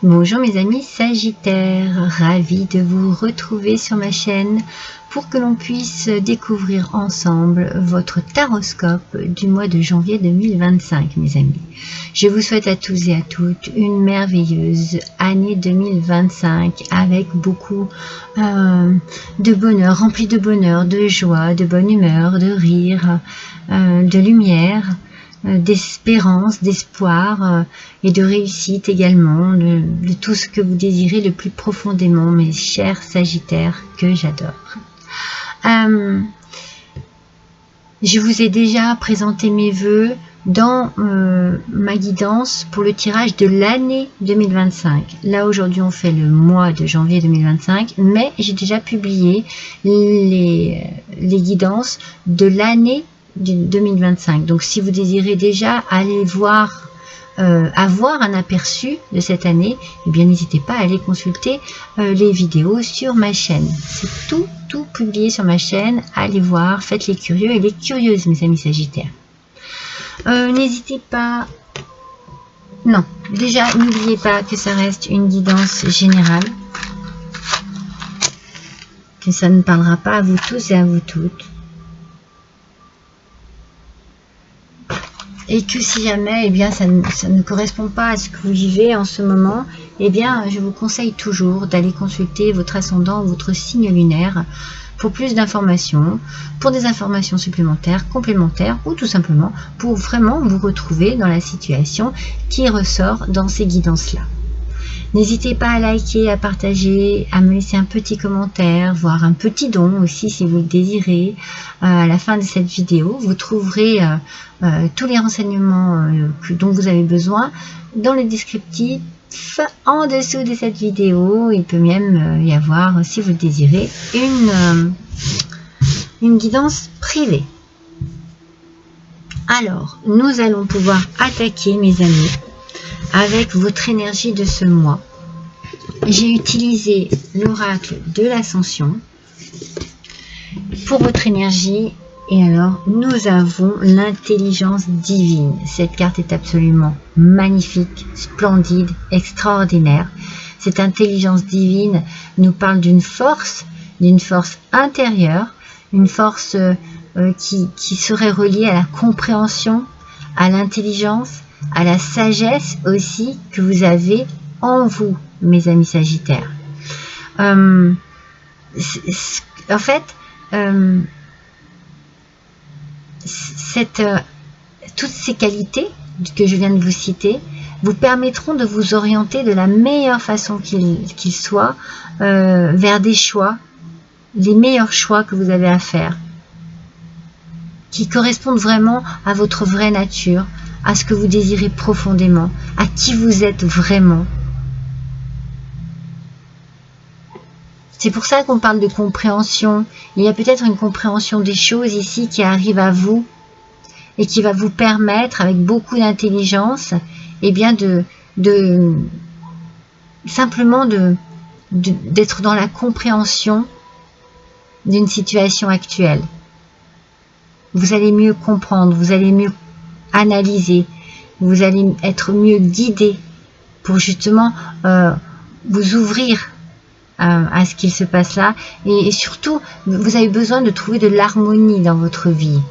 Bonjour mes amis Sagittaires, ravi de vous retrouver sur ma chaîne pour que l'on puisse découvrir ensemble votre taroscope du mois de janvier 2025 mes amis. Je vous souhaite à tous et à toutes une merveilleuse année 2025 avec beaucoup de bonheur, rempli de bonheur, de joie, de bonne humeur, de rire, de lumière, d'espérance, d'espoir et de réussite également, de tout ce que vous désirez le plus profondément, mes chers Sagittaires que j'adore. Je vous ai déjà présenté mes vœux dans ma guidance pour le tirage de l'année 2025. Là aujourd'hui on fait le mois de janvier 2025, mais j'ai déjà publié les guidances de l'année 2025. Donc si vous désirez déjà aller voir, avoir un aperçu de cette année, eh bien n'hésitez pas à aller consulter les vidéos sur ma chaîne. C'est tout publié sur ma chaîne. Allez voir, faites les curieux et les curieuses mes amis Sagittaires. N'hésitez pas, non, déjà n'oubliez pas que ça reste une guidance générale, que ça ne parlera pas à vous tous et à vous toutes. Et que si jamais ça ne correspond pas à ce que vous vivez en ce moment, je vous conseille toujours d'aller consulter votre ascendant ou votre signe lunaire pour plus d'informations, pour des informations supplémentaires, complémentaires ou tout simplement pour vraiment vous retrouver dans la situation qui ressort dans ces guidances-là. N'hésitez pas à liker, à partager, à me laisser un petit commentaire, voire un petit don aussi si vous le désirez. À la fin de cette vidéo, vous trouverez tous les renseignements dont vous avez besoin dans le descriptif en dessous de cette vidéo. Il peut même y avoir, si vous le désirez, une guidance privée. Alors, nous allons pouvoir attaquer mes amis avec votre énergie de ce mois. J'ai utilisé l'oracle de l'ascension pour votre énergie. Et alors, nous avons l'intelligence divine. Cette carte est absolument magnifique, splendide, extraordinaire. Cette intelligence divine nous parle d'une force intérieure, une force qui serait reliée à la compréhension, à l'intelligence, à la sagesse aussi que vous avez en vous, mes amis Sagittaires. En fait, toutes ces qualités que je viens de vous citer vous permettront de vous orienter de la meilleure façon qu'il soit vers des choix, les meilleurs choix que vous avez à faire, qui correspondent vraiment à votre vraie nature, à ce que vous désirez profondément, à qui vous êtes vraiment. C'est pour ça qu'on parle de compréhension. Il y a peut-être une compréhension des choses ici qui arrive à vous et qui va vous permettre, avec beaucoup d'intelligence, simplement d'être dans la compréhension d'une situation actuelle. Vous allez mieux comprendre, vous allez mieux analyser, vous allez être mieux guidé pour justement vous ouvrir à ce qu'il se passe là, et surtout vous avez besoin de trouver de l'harmonie dans votre vie,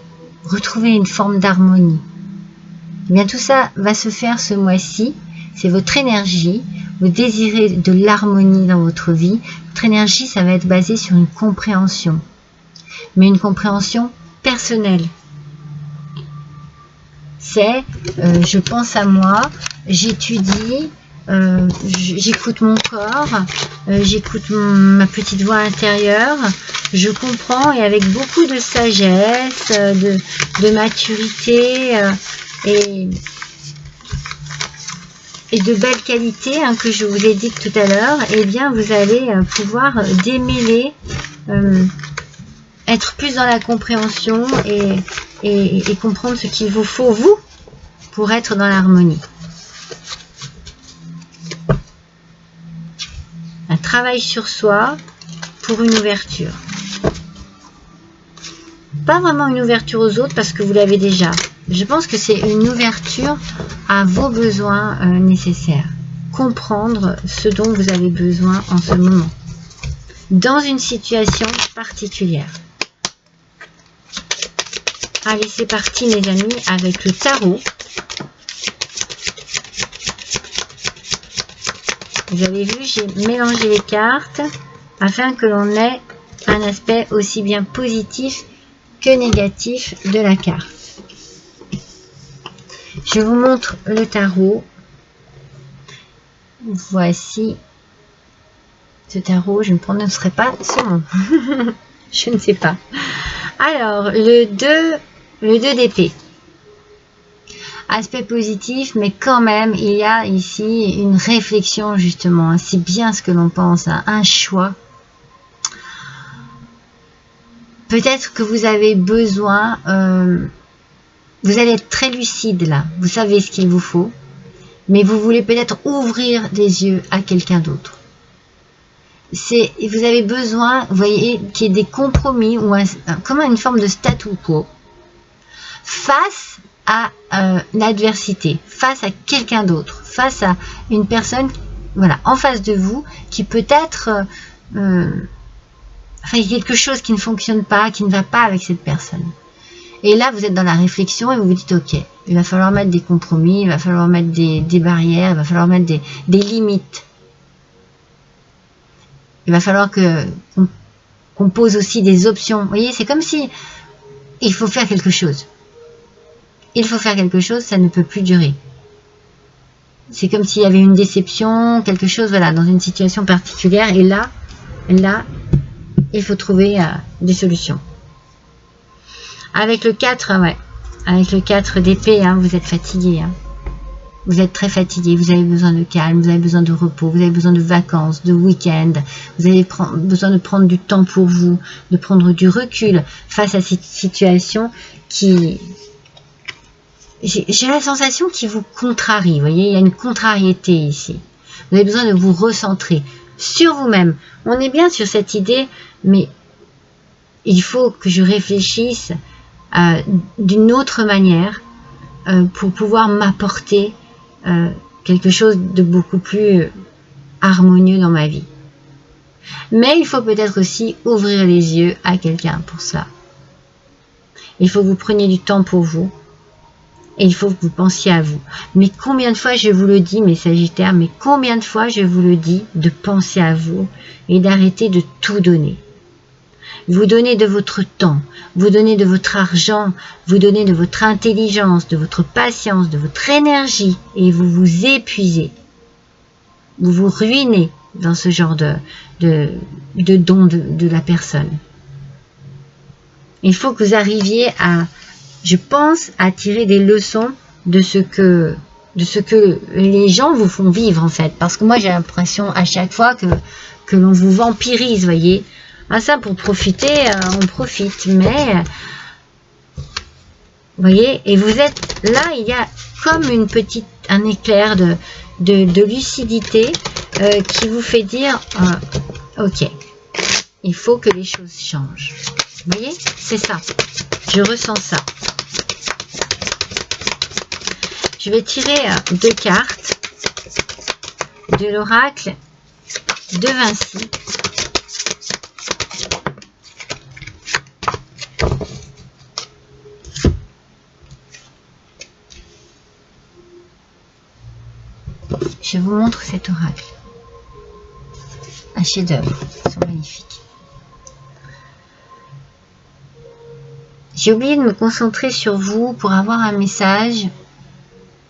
retrouver une forme d'harmonie. Tout ça va se faire ce mois-ci. C'est votre énergie, vous désirez de l'harmonie dans votre vie. Votre énergie, ça va être basé sur une compréhension, mais une compréhension personnelle. C'est je pense à moi, j'étudie, j'écoute mon corps, j'écoute ma petite voix intérieure, je comprends, et avec beaucoup de sagesse, de maturité et de belles qualités que je vous ai dites tout à l'heure, vous allez pouvoir démêler, être plus dans la compréhension et comprendre ce qu'il vous faut, vous, pour être dans l'harmonie. Un travail sur soi pour une ouverture. Pas vraiment une ouverture aux autres parce que vous l'avez déjà. Je pense que c'est une ouverture à vos besoins nécessaires. comprendre ce dont vous avez besoin en ce moment, dans une situation particulière. Allez, c'est parti mes amis, avec le tarot. Vous avez vu, j'ai mélangé les cartes afin que l'on ait un aspect aussi bien positif que négatif de la carte. Je vous montre le tarot. Voici ce tarot. Je ne prononcerai pas ce nom. Je ne sais pas. Alors, le 2 d'épée. Aspect positif, mais quand même, il y a ici une réflexion, justement. C'est bien ce que l'on pense, hein, un choix. Peut-être que vous avez besoin... vous allez être très lucide, là. Vous savez ce qu'il vous faut. Mais vous voulez peut-être ouvrir des yeux à quelqu'un d'autre. Vous avez besoin, vous voyez, qu'il y ait des compromis ou comme une forme de statu quo face à l'adversité, face à quelqu'un d'autre, face à une personne, voilà, en face de vous, qui peut être, enfin, il y a quelque chose qui ne fonctionne pas, qui ne va pas avec cette personne. Et là, vous êtes dans la réflexion et vous vous dites, ok, il va falloir mettre des compromis, il va falloir mettre des barrières, il va falloir mettre des limites. Il va falloir qu'on pose aussi des options. Vous voyez, c'est comme si il faut faire quelque chose. Il faut faire quelque chose, ça ne peut plus durer. C'est comme s'il y avait une déception, quelque chose, voilà, dans une situation particulière. Et là, il faut trouver des solutions. Avec le 4, ouais. Avec le 4 d'épée, hein, vous êtes fatigué. Hein. Vous êtes très fatigué, vous avez besoin de calme, vous avez besoin de repos, vous avez besoin de vacances, de week-end. Vous avez besoin de prendre du temps pour vous, de prendre du recul face à cette situation qui... J'ai la sensation qui vous contrarie, vous voyez, il y a une contrariété ici. Vous avez besoin de vous recentrer sur vous-même. On est bien sur cette idée, mais il faut que je réfléchisse d'une autre manière pour pouvoir m'apporter quelque chose de beaucoup plus harmonieux dans ma vie. Mais il faut peut-être aussi ouvrir les yeux à quelqu'un pour cela. Il faut que vous preniez du temps pour vous. Et il faut que vous pensiez à vous. Mais combien de fois je vous le dis, mes Sagittaires, mais combien de fois je vous le dis de penser à vous et d'arrêter de tout donner. Vous donnez de votre temps, vous donnez de votre argent, vous donnez de votre intelligence, de votre patience, de votre énergie et vous vous épuisez. Vous vous ruinez dans ce genre de don de la personne. Il faut que vous arriviez à, je pense, à tirer des leçons de ce que les gens vous font vivre en fait. Parce que moi j'ai l'impression à chaque fois que l'on vous vampirise, vous voyez. Ah, ça, pour profiter, on profite, mais, vous voyez, et vous êtes, là, il y a comme un éclair de lucidité qui vous fait dire, ok, il faut que les choses changent. Vous voyez, c'est ça, je ressens ça. Je vais tirer 2 cartes de l'oracle de Vinci. Je vous montre cet oracle. Un chef-d'œuvre, ils sont magnifiques. J'ai oublié de me concentrer sur vous pour avoir un message,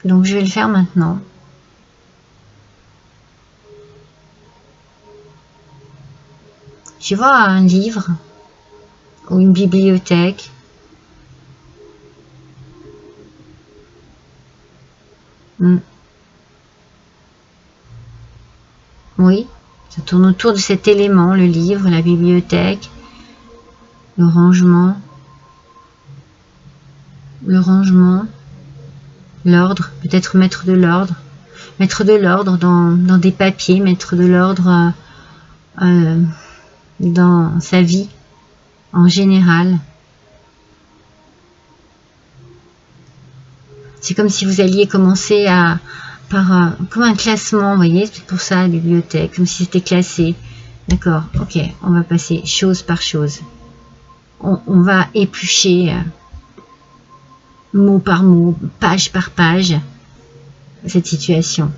donc je vais le faire maintenant. Je vois un livre ou une bibliothèque. Oui, ça tourne autour de cet élément, le livre, la bibliothèque, le rangement, l'ordre, peut-être mettre de l'ordre dans des papiers, mettre de l'ordre dans sa vie en général. C'est comme si vous alliez commencer à comme un classement, vous voyez, c'est pour ça la bibliothèque, comme si c'était classé. D'accord, ok, on va passer chose par chose. On va éplucher mot par mot, page par page, cette situation.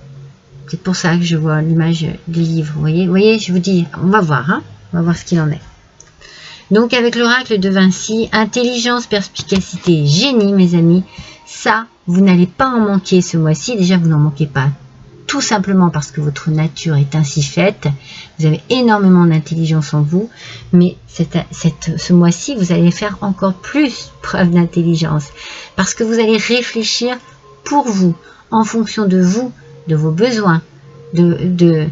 C'est pour ça que je vois l'image du livre. Vous voyez, je vous dis, on va voir, hein, on va voir ce qu'il en est. Donc avec l'oracle de Vinci, intelligence, perspicacité, génie, mes amis, ça, vous n'allez pas en manquer ce mois-ci. Déjà, vous n'en manquez pas. Tout simplement parce que votre nature est ainsi faite. Vous avez énormément d'intelligence en vous. Mais ce mois-ci, vous allez faire encore plus preuve d'intelligence. Parce que vous allez réfléchir pour vous, en fonction de vous, de vos besoins, de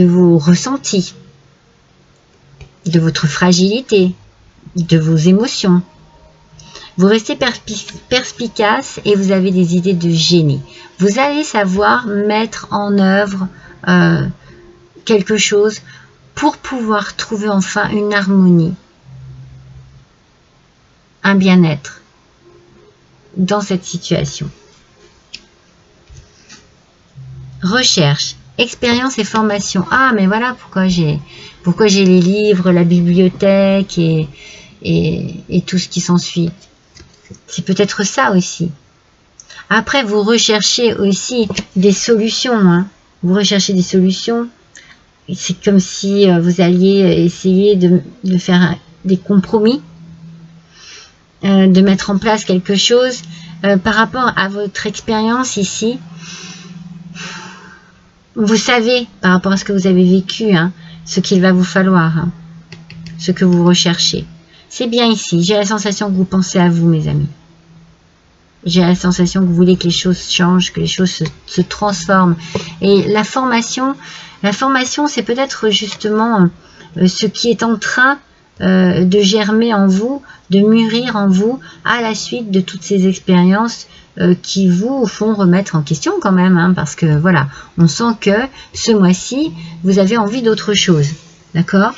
vos ressentis, de votre fragilité, de vos émotions. Vous restez perspicace et vous avez des idées de génie. Vous allez savoir mettre en œuvre quelque chose pour pouvoir trouver enfin une harmonie, un bien-être dans cette situation. Recherche, expérience et formation. Ah, mais voilà pourquoi j'ai les livres, la bibliothèque et tout ce qui s'ensuit. C'est peut-être ça aussi. Après, vous recherchez aussi des solutions. Hein. Vous recherchez des solutions. C'est comme si vous alliez essayer de faire des compromis, de mettre en place quelque chose par rapport à votre expérience ici. Vous savez, par rapport à ce que vous avez vécu, hein, ce qu'il va vous falloir, hein, ce que vous recherchez. C'est bien ici. J'ai la sensation que vous pensez à vous, mes amis. J'ai la sensation que vous voulez que les choses changent, que les choses se transforment. Et la formation, c'est peut-être justement ce qui est en train de germer en vous, de mûrir en vous, à la suite de toutes ces expériences qui vous font remettre en question quand même, hein, parce que voilà, on sent que ce mois-ci, vous avez envie d'autre chose, d'accord?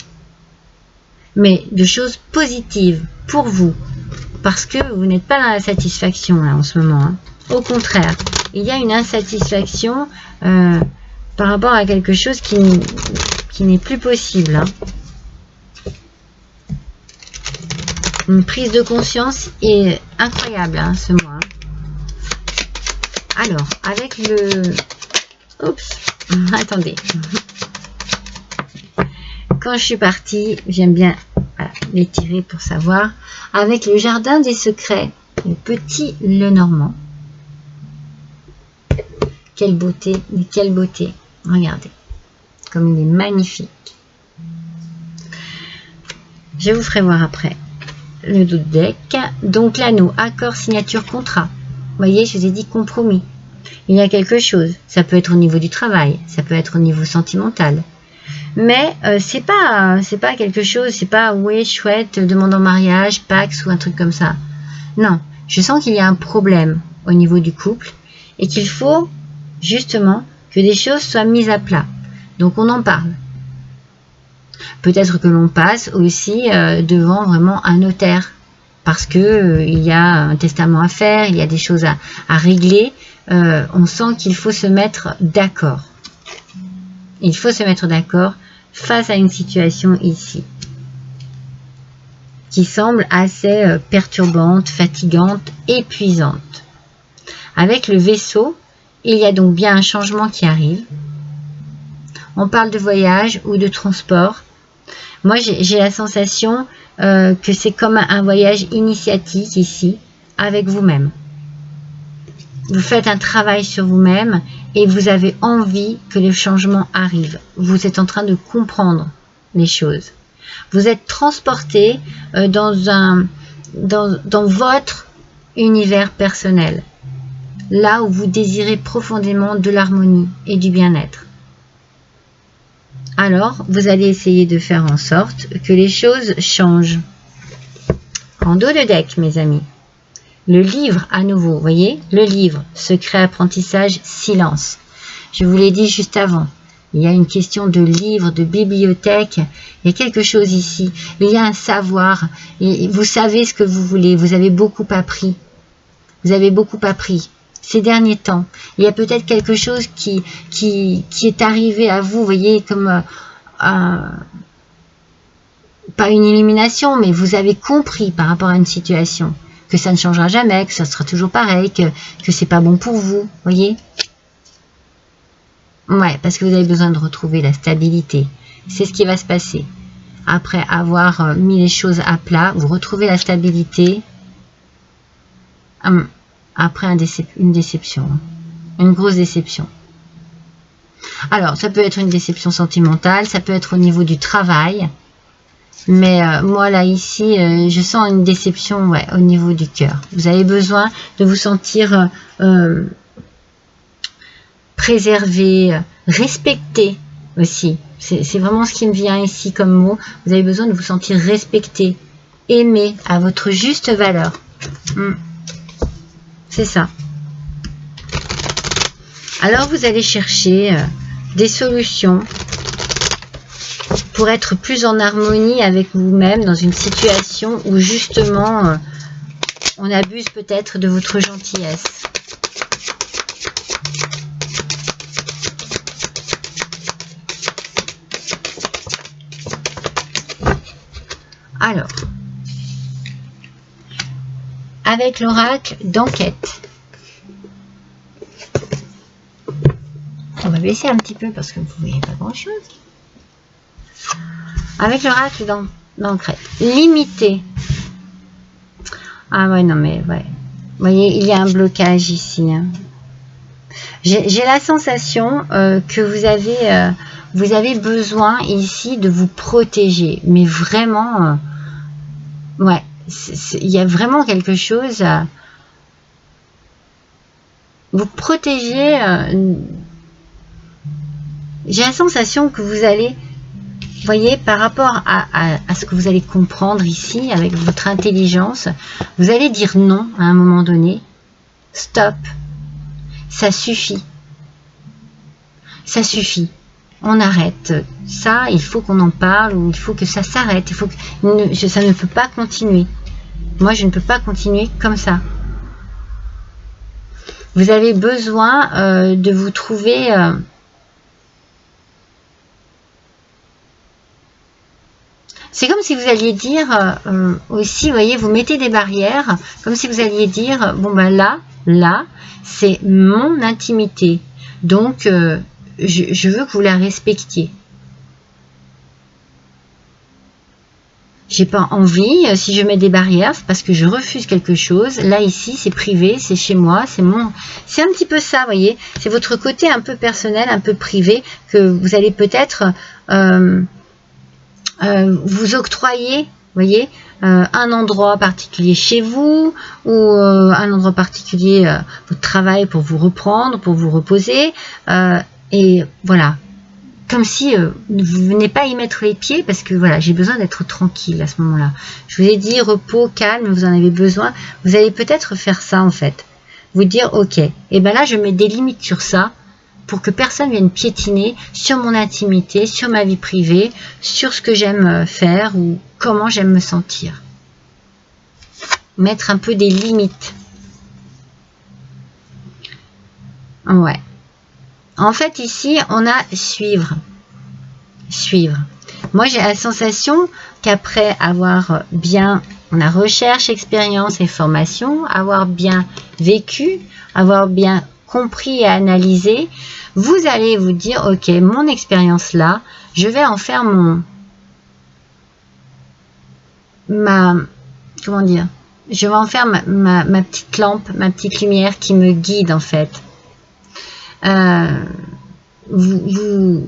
Mais de choses positives pour vous, parce que vous n'êtes pas dans la satisfaction là en ce moment. Hein. Au contraire, il y a une insatisfaction par rapport à quelque chose qui n'est plus possible. Hein. Une prise de conscience est incroyable hein, ce mois. Hein. Alors, avec le... Oups, attendez. Quand je suis partie, j'aime bien l'étirer pour savoir. Avec le jardin des secrets, le petit Lenormand. Quelle beauté, mais quelle beauté. Regardez, comme il est magnifique. Je vous ferai voir après le dos de deck. Donc l'anneau, accord, signature, contrat. Vous voyez, je vous ai dit compromis. Il y a quelque chose. Ça peut être au niveau du travail, ça peut être au niveau sentimental. Mais c'est pas quelque chose, c'est pas ouais, chouette, demande en mariage, Pax ou un truc comme ça. Non, je sens qu'il y a un problème au niveau du couple et qu'il faut justement que des choses soient mises à plat. Donc on en parle. Peut-être que l'on passe aussi devant vraiment un notaire parce que il y a un testament à faire, il y a des choses à régler. On sent qu'il faut se mettre d'accord. Il faut se mettre d'accord face à une situation ici qui semble assez perturbante, fatigante, épuisante. Avec le vaisseau, il y a donc bien un changement qui arrive. On parle de voyage ou de transport. Moi, j'ai la sensation que c'est comme un voyage initiatique ici, avec vous-même. Vous faites un travail sur vous-même et vous avez envie que le changement arrive. Vous êtes en train de comprendre les choses. Vous êtes transporté dans votre univers personnel, là où vous désirez profondément de l'harmonie et du bien-être. Alors, vous allez essayer de faire en sorte que les choses changent. En dos de deck, mes amis. Le livre, à nouveau, vous voyez, le livre, secret, apprentissage, silence. Je vous l'ai dit juste avant. Il y a une question de livre, de bibliothèque. Il y a quelque chose ici. Il y a un savoir. Et vous savez ce que vous voulez. Vous avez beaucoup appris. Vous avez beaucoup appris. ces derniers temps. Il y a peut-être quelque chose qui est arrivé à vous, vous voyez, comme pas une illumination, mais vous avez compris par rapport à une situation que ça ne changera jamais, que ça sera toujours pareil, que c'est pas bon pour vous, voyez. Ouais, parce que vous avez besoin de retrouver la stabilité. C'est ce qui va se passer. Après avoir mis les choses à plat, vous retrouvez la stabilité. Après une déception. Une grosse déception. Alors, ça peut être une déception sentimentale, ça peut être au niveau du travail. Mais moi, là, ici, je sens une déception, ouais, au niveau du cœur. Vous avez besoin de vous sentir préservé, respecté aussi. C'est vraiment ce qui me vient ici comme mot. Vous avez besoin de vous sentir respecté, aimé à votre juste valeur. C'est ça. Alors, vous allez chercher des solutions pour être plus en harmonie avec vous-même dans une situation où justement on abuse peut-être de votre gentillesse. Alors, avec l'oracle d'enquête, on va baisser un petit peu parce que vous ne voyez pas grand-chose. Avec l'oracle d'enquête, limité. Ah ouais, non mais ouais. Vous voyez, il y a un blocage ici. Hein. J'ai la sensation que vous avez besoin ici de vous protéger. Mais vraiment, ouais, il y a vraiment quelque chose à vous protéger. J'ai la sensation que vous allez, vous voyez, par rapport à ce que vous allez comprendre ici, avec votre intelligence, vous allez dire non à un moment donné. Stop. Ça suffit. Ça suffit. On arrête. Ça, il faut qu'on en parle, ou il faut que ça s'arrête. Il faut que ça ne peut pas continuer. Moi, je ne peux pas continuer comme ça. Vous avez besoin de vous trouver... c'est comme si vous alliez dire aussi, vous voyez, vous mettez des barrières, comme si vous alliez dire, bon ben là, c'est mon intimité. Donc, je veux que vous la respectiez. J'ai pas envie, si je mets des barrières, c'est parce que je refuse quelque chose. Là, ici, c'est privé, c'est chez moi, c'est mon... C'est un petit peu ça, vous voyez. C'est votre côté un peu personnel, un peu privé, que vous allez peut-être... vous octroyez, voyez, un endroit particulier chez vous ou un endroit particulier votre travail pour vous reprendre, pour vous reposer et voilà, comme si vous venez pas y mettre les pieds parce que voilà, j'ai besoin d'être tranquille à ce moment-là. Je vous ai dit repos, calme, vous en avez besoin. Vous allez peut-être faire ça en fait, vous dire ok, et ben là je mets des limites sur ça. Pour que personne vienne piétiner sur mon intimité, sur ma vie privée, sur ce que j'aime faire ou comment j'aime me sentir. Mettre un peu des limites. Ouais. En fait, ici, on a suivre. Suivre. Moi, j'ai la sensation qu'après avoir bien, on a recherche, expérience et formation, avoir bien vécu, avoir bien compris et analysé, vous allez vous dire, ok, mon expérience là, je vais en faire comment dire, je vais en faire ma petite lampe, ma petite lumière qui me guide en fait. Vous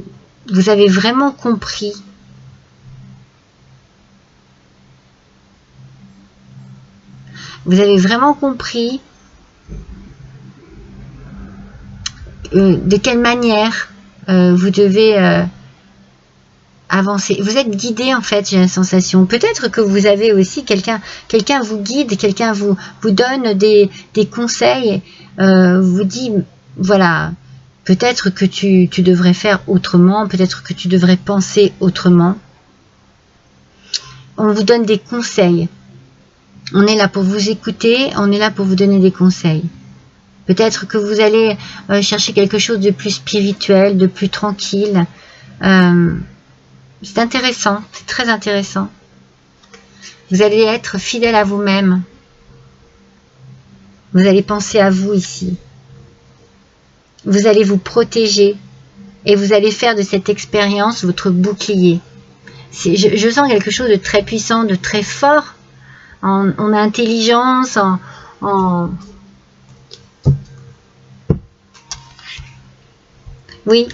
avez vraiment compris. Vous avez vraiment compris de quelle manière vous devez avancer. Vous êtes guidé en fait, j'ai la sensation. Peut-être que vous avez aussi quelqu'un vous guide, quelqu'un vous donne des conseils, vous dit voilà, peut-être que tu devrais faire autrement, peut-être que tu devrais penser autrement. On vous donne des conseils. On est là pour vous écouter, on est là pour vous donner des conseils. Peut-être que vous allez chercher quelque chose de plus spirituel, de plus tranquille. C'est intéressant, c'est très intéressant. Vous allez être fidèle à vous-même. Vous allez penser à vous ici. Vous allez vous protéger et vous allez faire de cette expérience votre bouclier. Je sens quelque chose de très puissant, de très fort en intelligence, Oui,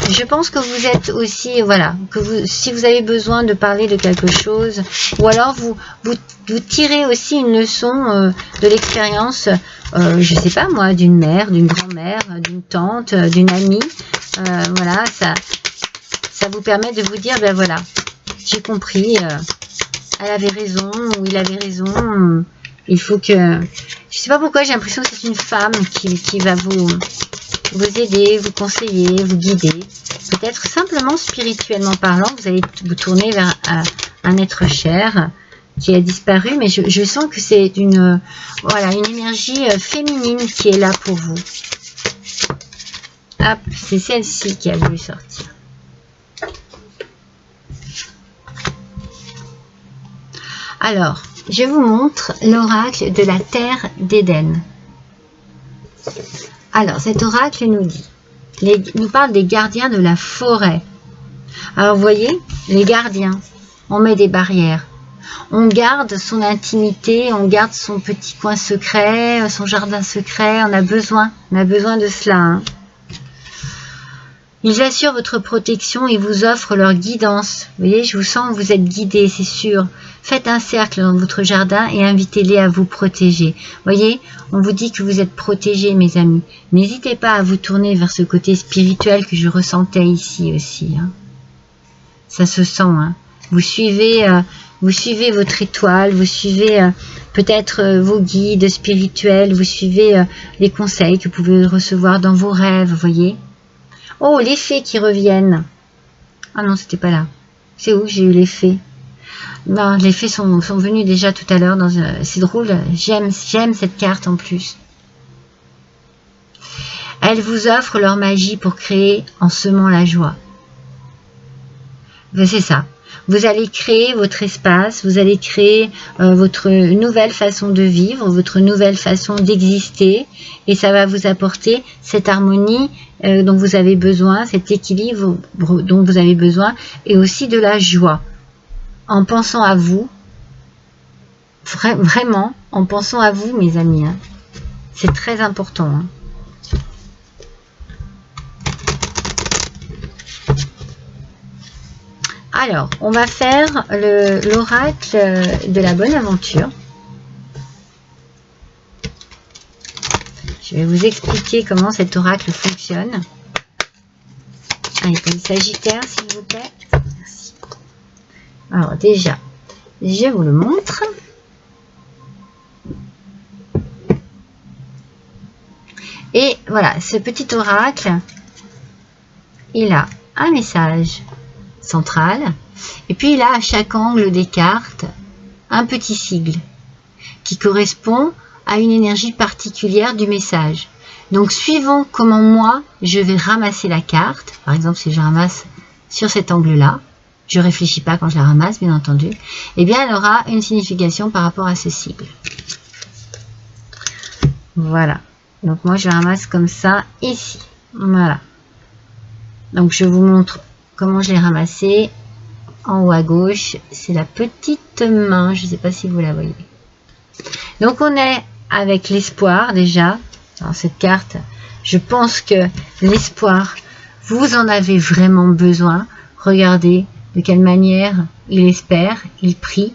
je pense que vous êtes aussi, voilà, si vous avez besoin de parler de quelque chose, ou alors vous tirez aussi une leçon de l'expérience, je sais pas moi, d'une mère, d'une grand-mère, d'une tante, d'une amie, voilà, ça vous permet de vous dire, ben voilà, j'ai compris, elle avait raison, ou il avait raison, il faut que, je sais pas pourquoi j'ai l'impression que c'est une femme qui va vous aider, vous conseiller, vous guider. Peut-être simplement spirituellement parlant, vous allez vous tourner vers un être cher qui a disparu, mais je sens que c'est voilà, une énergie féminine qui est là pour vous. Hop, c'est celle-ci qui a voulu sortir. Alors, je vous montre l'oracle de la terre d'Éden. Alors, cet oracle nous parle des gardiens de la forêt. Alors, vous voyez, les gardiens, on met des barrières. On garde son intimité, on garde son petit coin secret, son jardin secret. On a besoin de cela. Hein. Ils assurent votre protection et vous offrent leur guidance. Vous voyez, je vous sens que vous êtes guidés, c'est sûr. Faites un cercle dans votre jardin et invitez-les à vous protéger. Vous voyez, on vous dit que vous êtes protégés, mes amis. N'hésitez pas à vous tourner vers ce côté spirituel que je ressentais ici aussi. Hein. Ça se sent. Hein. Vous suivez votre étoile, vous suivez peut-être vos guides spirituels, vous suivez les conseils que vous pouvez recevoir dans vos rêves, vous voyez. Oh, les fées qui reviennent. Ah non, c'était pas là. C'est où j'ai eu les fées? Non, les fées sont venues déjà tout à l'heure. C'est drôle, j'aime cette carte en plus. Elles vous offrent leur magie pour créer en semant la joie. C'est ça. Vous allez créer votre espace, vous allez créer votre nouvelle façon de vivre, votre nouvelle façon d'exister, et ça va vous apporter cette harmonie dont vous avez besoin, cet équilibre dont vous avez besoin, et aussi de la joie. En pensant à vous, vraiment, en pensant à vous, mes amis, hein. C'est très important. Hein. Alors, on va faire l'oracle de la bonne aventure. Je vais vous expliquer comment cet oracle fonctionne. Allez, comme Sagittaire, s'il vous plaît. Merci. Alors, déjà, je vous le montre. Et voilà, ce petit oracle, il a un message central, et puis il a à chaque angle des cartes un petit sigle qui correspond à une énergie particulière du message. Donc suivant comment moi je vais ramasser la carte, par exemple si je ramasse sur cet angle là, je réfléchis pas quand je la ramasse bien entendu, et bien elle aura une signification par rapport à ce sigle. Voilà, donc moi je ramasse comme ça ici, voilà. Donc je vous montre comment je l'ai ramassé. En haut à gauche, c'est la petite main. Je ne sais pas si vous la voyez. Donc on est avec l'espoir déjà. Dans cette carte, je pense que l'espoir, vous en avez vraiment besoin. Regardez de quelle manière il espère, il prie.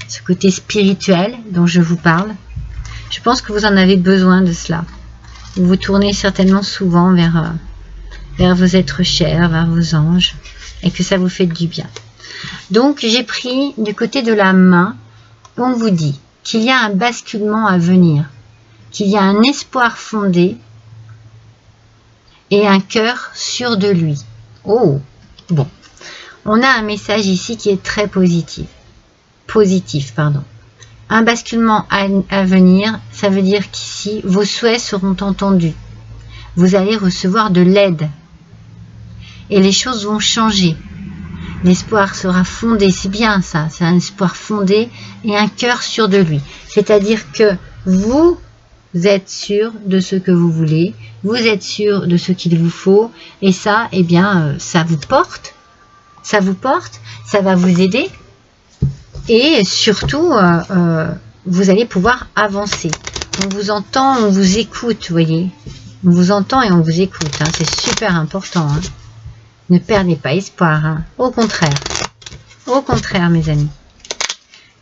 Ce côté spirituel dont je vous parle. Je pense que vous en avez besoin de cela. Vous vous tournez certainement souvent vers vos êtres chers, vers vos anges, et que ça vous fait du bien. Donc, j'ai pris du côté de la main, on vous dit qu'il y a un basculement à venir, qu'il y a un espoir fondé et un cœur sûr de lui. Oh, bon. On a un message ici qui est très positif. un basculement à venir, ça veut dire qu'ici, vos souhaits seront entendus. Vous allez recevoir de l'aide. Et les choses vont changer. L'espoir sera fondé, c'est bien ça, c'est un espoir fondé et un cœur sûr de lui. C'est-à-dire que vous êtes sûr de ce que vous voulez, vous êtes sûr de ce qu'il vous faut, et ça, eh bien, ça vous porte, ça va vous aider, et surtout, vous allez pouvoir avancer. On vous entend, on vous écoute, vous voyez. On vous entend et on vous écoute, hein, c'est super important. Hein. Ne perdez pas espoir, hein. Au contraire, mes amis.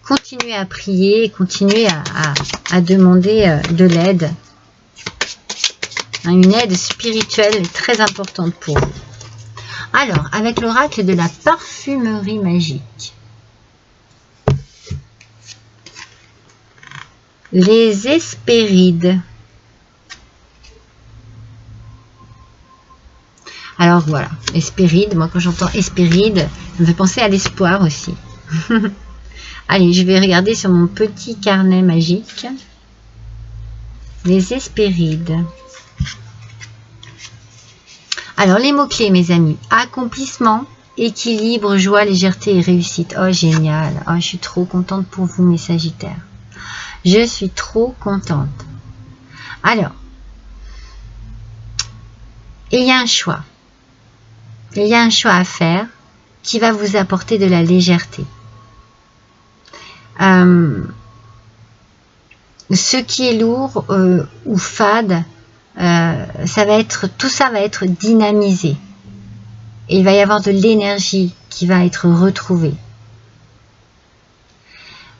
Continuez à prier, continuez à demander de l'aide. Une aide spirituelle est très importante pour vous. Alors, avec l'oracle de la parfumerie magique. Les Hespérides. Alors voilà, Hespéride, moi quand j'entends Hespéride, ça me fait penser à l'espoir aussi. Allez, je vais regarder sur mon petit carnet magique. Les Hespérides. Alors les mots-clés mes amis, accomplissement, équilibre, joie, légèreté et réussite. Oh génial, oh, je suis trop contente pour vous mes Sagittaires. Je suis trop contente. Alors, il y a un choix. Il y a un choix à faire qui va vous apporter de la légèreté. Ce qui est lourd ou fade, tout ça va être dynamisé. Et il va y avoir de l'énergie qui va être retrouvée.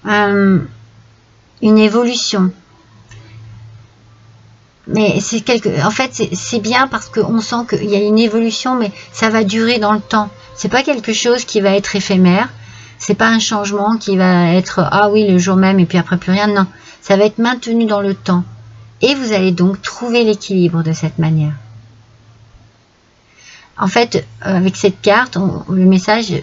Une évolution. Mais en fait, c'est bien parce qu'on sent qu'il y a une évolution, mais ça va durer dans le temps. C'est pas quelque chose qui va être éphémère. C'est pas un changement qui va être ah oui le jour même et puis après plus rien. Non, ça va être maintenu dans le temps. Et vous allez donc trouver l'équilibre de cette manière. En fait, avec cette carte, le message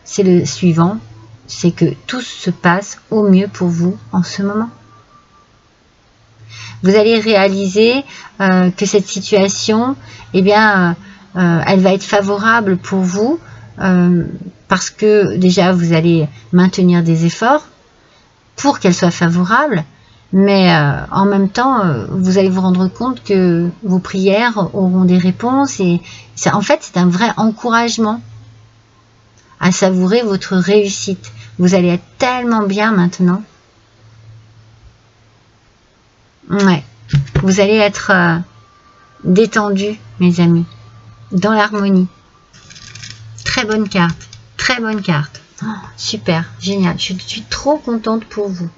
c'est le suivant, c'est que tout se passe au mieux pour vous en ce moment. Vous allez réaliser que cette situation, eh bien, elle va être favorable pour vous parce que déjà vous allez maintenir des efforts pour qu'elle soit favorable, mais en même temps, vous allez vous rendre compte que vos prières auront des réponses et ça, en fait, c'est un vrai encouragement à savourer votre réussite. Vous allez être tellement bien maintenant. Ouais, vous allez être détendu, mes amis, dans l'harmonie. Très bonne carte, très bonne carte. Oh, super, génial, je suis trop contente pour vous.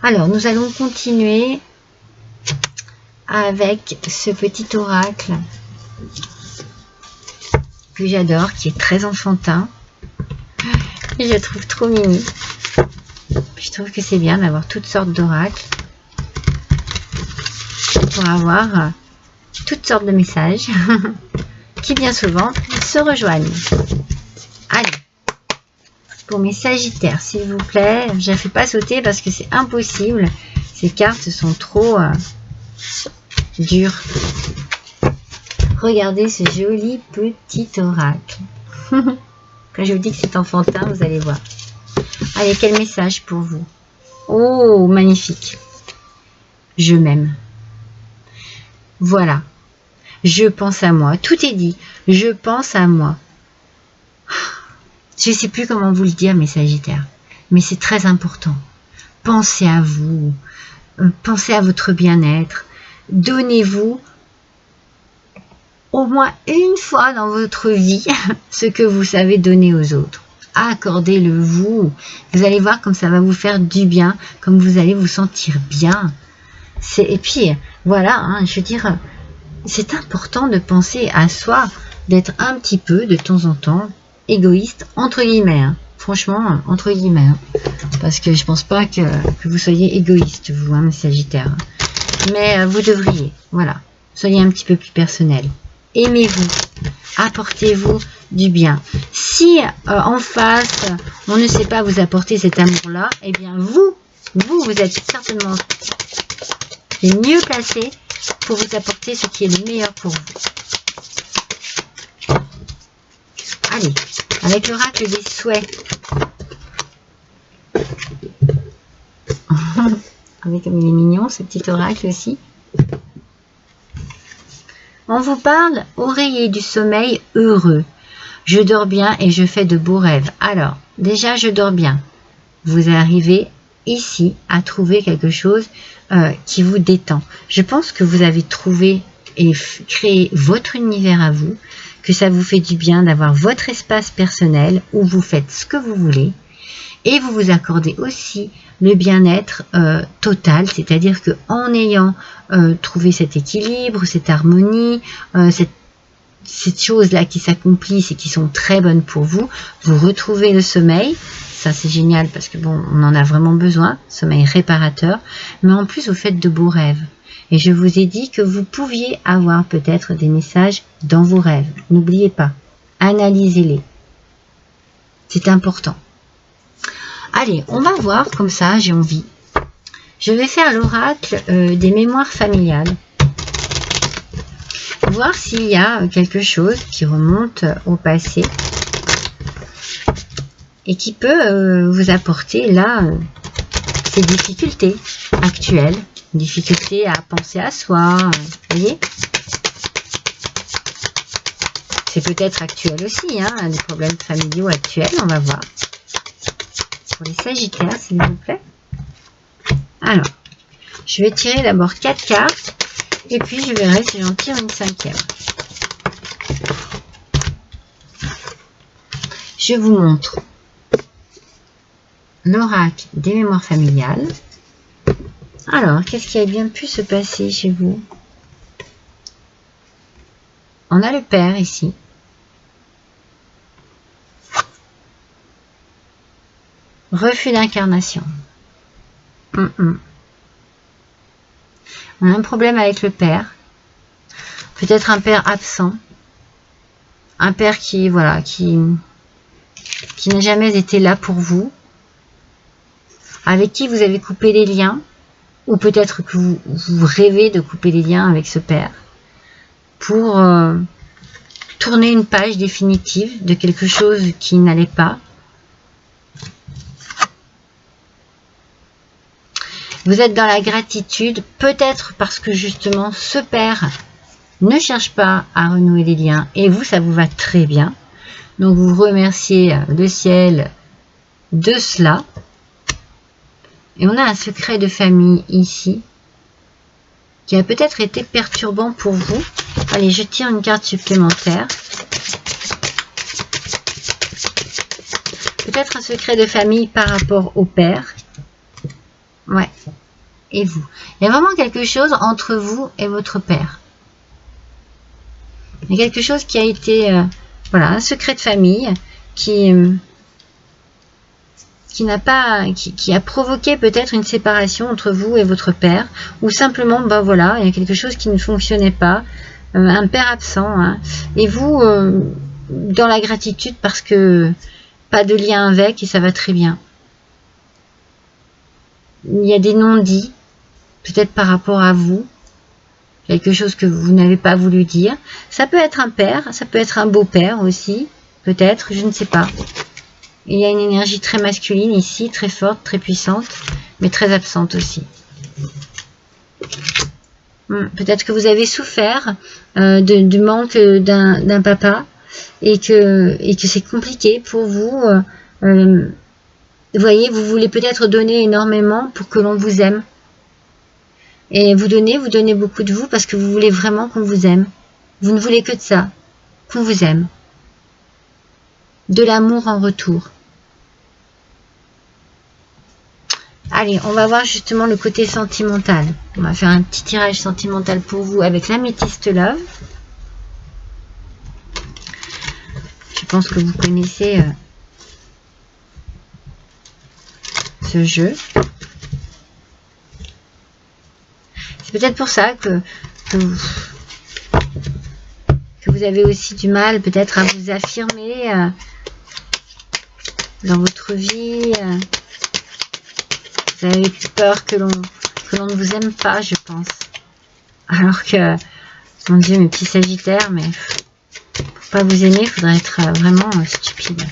Alors, nous allons continuer avec ce petit oracle que j'adore, qui est très enfantin. Et je le trouve trop mimi. Je trouve que c'est bien d'avoir toutes sortes d'oracles pour avoir toutes sortes de messages qui bien souvent se rejoignent. Allez, pour mes Sagittaires, s'il vous plaît, je ne fais pas sauter parce que c'est impossible. Ces cartes sont trop dures. Regardez ce joli petit oracle. Quand je vous dis que c'est enfantin, vous allez voir. Allez, quel message pour vous? Oh, magnifique. Je m'aime. Voilà. Je pense à moi. Tout est dit. Je pense à moi. Je ne sais plus comment vous le dire, mes Sagittaires. Mais c'est très important. Pensez à vous. Pensez à votre bien-être. Donnez-vous au moins une fois dans votre vie ce que vous savez donner aux autres. Accordez-le vous. Vous allez voir comme ça va vous faire du bien, comme vous allez vous sentir bien. Et puis, voilà, hein, je veux dire, c'est important de penser à soi, d'être un petit peu, de temps en temps, égoïste, entre guillemets. Hein. Franchement, entre guillemets. Hein. Parce que je pense pas que vous soyez égoïste, vous, hein, mes Sagittaires. Mais vous devriez, voilà. Soyez un petit peu plus personnel. Aimez-vous, apportez-vous du bien. Si en face, on ne sait pas vous apporter cet amour-là, eh bien vous vous êtes certainement les mieux placés pour vous apporter ce qui est le meilleur pour vous. Allez, avec l'oracle des souhaits. Avec comme il est mignon, ce petit oracle aussi. On vous parle oreiller du sommeil heureux. Je dors bien et je fais de beaux rêves. Alors, déjà, je dors bien. Vous arrivez ici à trouver quelque chose qui vous détend. Je pense que vous avez trouvé et créé votre univers à vous, que ça vous fait du bien d'avoir votre espace personnel où vous faites ce que vous voulez et vous vous accordez aussi le bien-être total, c'est-à-dire que en ayant trouvé cet équilibre, cette harmonie, cette chose-là qui s'accomplissent et qui sont très bonnes pour vous, vous retrouvez le sommeil. Ça, c'est génial parce que bon, on en a vraiment besoin, sommeil réparateur, mais en plus, vous faites de beaux rêves. Et je vous ai dit que vous pouviez avoir peut-être des messages dans vos rêves. N'oubliez pas, analysez-les. C'est important. Allez, on va voir comme ça, j'ai envie. Je vais faire l'oracle des mémoires familiales. Voir s'il y a quelque chose qui remonte au passé et qui peut vous apporter là ces difficultés actuelles, difficultés à penser à soi, vous voyez. C'est peut-être actuel aussi, hein, des problèmes familiaux actuels, on va voir. Pour les Sagittaires, s'il vous plaît. Alors, je vais tirer d'abord 4 cartes. Et puis, je verrai si j'en tire une 5e. Je vous montre l'oracle des mémoires familiales. Alors, qu'est-ce qui a bien pu se passer chez vous? On a le père ici. Refus d'incarnation. On a un problème avec le père. Peut-être un père absent. Un père qui, voilà, qui n'a jamais été là pour vous. Avec qui vous avez coupé les liens. Ou peut-être que vous rêvez de couper les liens avec ce père. Pour tourner une page définitive de quelque chose qui n'allait pas. Vous êtes dans la gratitude, peut-être parce que justement ce père ne cherche pas à renouer les liens et vous, ça vous va très bien. Donc vous remerciez le ciel de cela. Et on a un secret de famille ici qui a peut-être été perturbant pour vous. Allez, je tire une carte supplémentaire. Peut-être un secret de famille par rapport au père. Ouais. Et vous. Il y a vraiment quelque chose entre vous et votre père. Il y a quelque chose qui a été, voilà, un secret de famille qui a provoqué peut-être une séparation entre vous et votre père, ou simplement, bah voilà, il y a quelque chose qui ne fonctionnait pas, un père absent, hein, et vous, dans la gratitude parce que pas de lien avec et ça va très bien. Il y a des non-dits, peut-être par rapport à vous, quelque chose que vous n'avez pas voulu dire. Ça peut être un père, ça peut être un beau-père aussi, peut-être, je ne sais pas. Il y a une énergie très masculine ici, très forte, très puissante, mais très absente aussi. Peut-être que vous avez souffert du manque d'un papa et que c'est compliqué pour vous. Vous voyez, vous voulez peut-être donner énormément pour que l'on vous aime. Et vous donnez beaucoup de vous parce que vous voulez vraiment qu'on vous aime. Vous ne voulez que de ça, qu'on vous aime. De l'amour en retour. Allez, on va voir justement le côté sentimental. On va faire un petit tirage sentimental pour vous avec l'améthyste love. Je pense que vous connaissez ce jeu. C'est peut-être pour ça que vous avez aussi du mal peut-être à vous affirmer dans votre vie. Vous Vous avez peur que l'on ne vous aime pas, je pense. Alors que, mon Dieu, mes petits Sagittaires, mais pour pas vous aimer, il faudrait être vraiment stupide.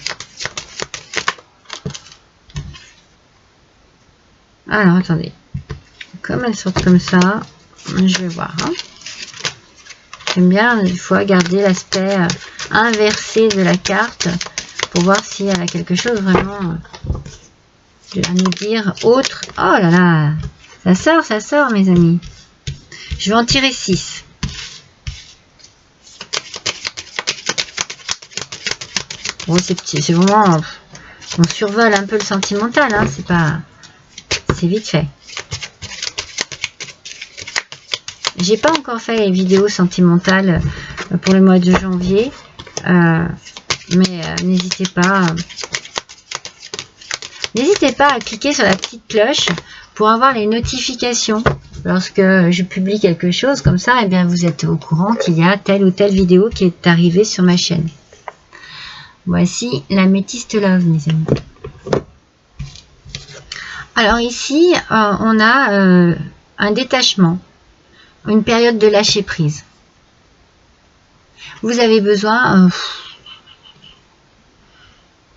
Alors, attendez. Comme elles sortent comme ça, je vais voir. Hein. J'aime bien, des fois, garder l'aspect inversé de la carte pour voir si elle a quelque chose vraiment à nous dire autre. Oh là là, ça sort, mes amis. Je vais en tirer 6. Bon, c'est vraiment... On survole un peu le sentimental, hein, c'est pas... C'est vite fait. J'ai pas encore fait les vidéos sentimentales pour le mois de janvier, mais n'hésitez pas à cliquer sur la petite cloche pour avoir les notifications lorsque je publie quelque chose comme ça. Et bien vous êtes au courant qu'il y a telle ou telle vidéo qui est arrivée sur ma chaîne. Voici l'améthyste love, mes amis. Alors ici on a un détachement. Une période de lâcher prise. Vous avez besoin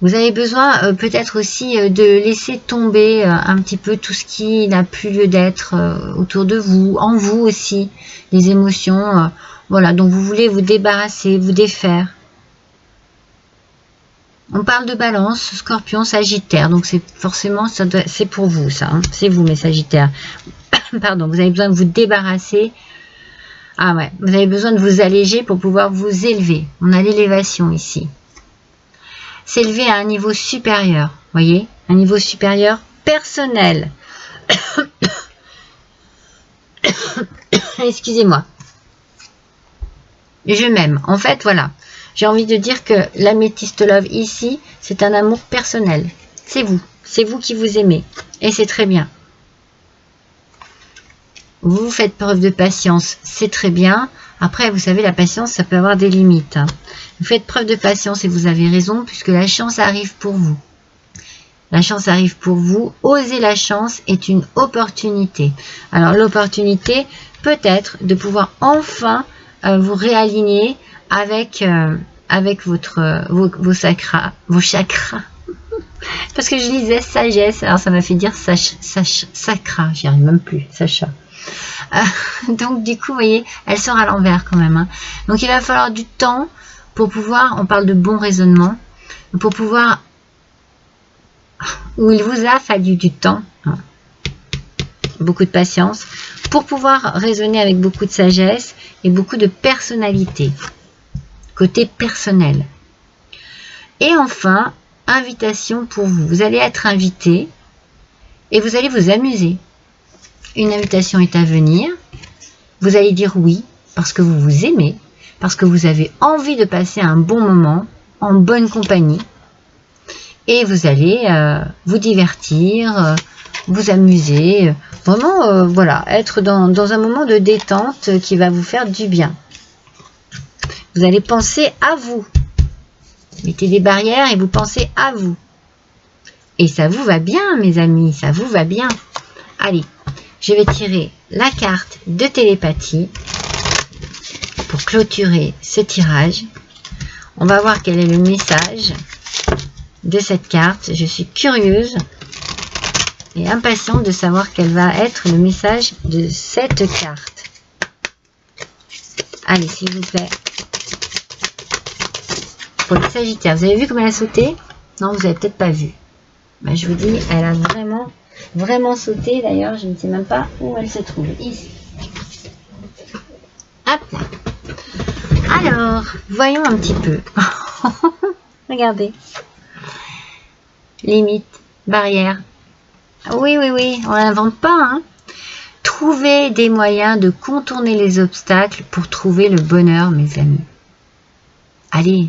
peut-être aussi de laisser tomber un petit peu tout ce qui n'a plus lieu d'être autour de vous, en vous aussi, les émotions, voilà, dont vous voulez vous débarrasser, vous défaire. On parle de Balance, Scorpion, Sagittaire, donc c'est forcément, c'est pour vous ça, hein, c'est vous mes Sagittaires. Pardon, vous avez besoin de vous débarrasser. Ah ouais, vous avez besoin de vous alléger pour pouvoir vous élever. On a l'élévation ici. S'élever à un niveau supérieur, voyez, un niveau supérieur personnel. Excusez-moi. Je m'aime. En fait, voilà. J'ai envie de dire que l'améthyste love ici, c'est un amour personnel. C'est vous qui vous aimez. Et c'est très bien. Vous faites preuve de patience, c'est très bien. Après, vous savez, la patience, ça peut avoir des limites. Hein. Vous faites preuve de patience et vous avez raison, puisque la chance arrive pour vous. La chance arrive pour vous. Oser la chance est une opportunité. Alors, l'opportunité, peut-être, de pouvoir enfin vous réaligner avec vos chakras. Parce que je lisais sagesse, alors ça m'a fait dire sacra, j'y arrive même plus, Sacha. Donc du coup, vous voyez, elle sort à l'envers quand même. Hein. Donc il va falloir du temps pour pouvoir, on parle de bon raisonnement, pour pouvoir, où il vous a fallu du temps, hein, beaucoup de patience, pour pouvoir raisonner avec beaucoup de sagesse et beaucoup de personnalité, côté personnel. Et enfin, invitation pour vous. Vous allez être invité et vous allez vous amuser. Une invitation est à venir. Vous allez dire oui parce que vous vous aimez, parce que vous avez envie de passer un bon moment en bonne compagnie. Et vous allez vous divertir, vous amuser. Vraiment, voilà, être dans un moment de détente qui va vous faire du bien. Vous allez penser à vous. Mettez des barrières et vous pensez à vous. Et ça vous va bien, mes amis, ça vous va bien. Allez, je vais tirer la carte de télépathie pour clôturer ce tirage. On va voir quel est le message de cette carte. Je suis curieuse et impatiente de savoir quel va être le message de cette carte. Allez, s'il vous plaît. Pour les Sagittaires, vous avez vu comme elle a sauté? Non, vous n'avez peut-être pas vu. Ben, je vous dis, elle a vraiment sauté. D'ailleurs, je ne sais même pas où elle se trouve. Ici. Hop là. Alors, voyons un petit peu. Regardez. Limite, barrière. Oui, on l'invente pas. Hein. Trouver des moyens de contourner les obstacles pour trouver le bonheur, mes amis. Allez.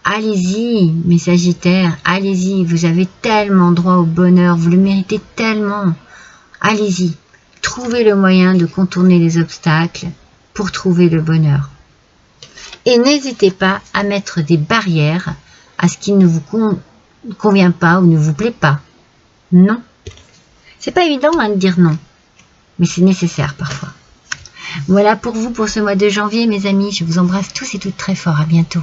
Allez-y, mes Sagittaires, allez-y, vous avez tellement droit au bonheur, vous le méritez tellement. Allez-y, trouvez le moyen de contourner les obstacles pour trouver le bonheur. Et n'hésitez pas à mettre des barrières à ce qui ne vous convient pas ou ne vous plaît pas. Non, C'est pas évident hein, de dire non, mais c'est nécessaire parfois. Voilà pour vous pour ce mois de janvier, mes amis. Je vous embrasse tous et toutes très fort. À bientôt.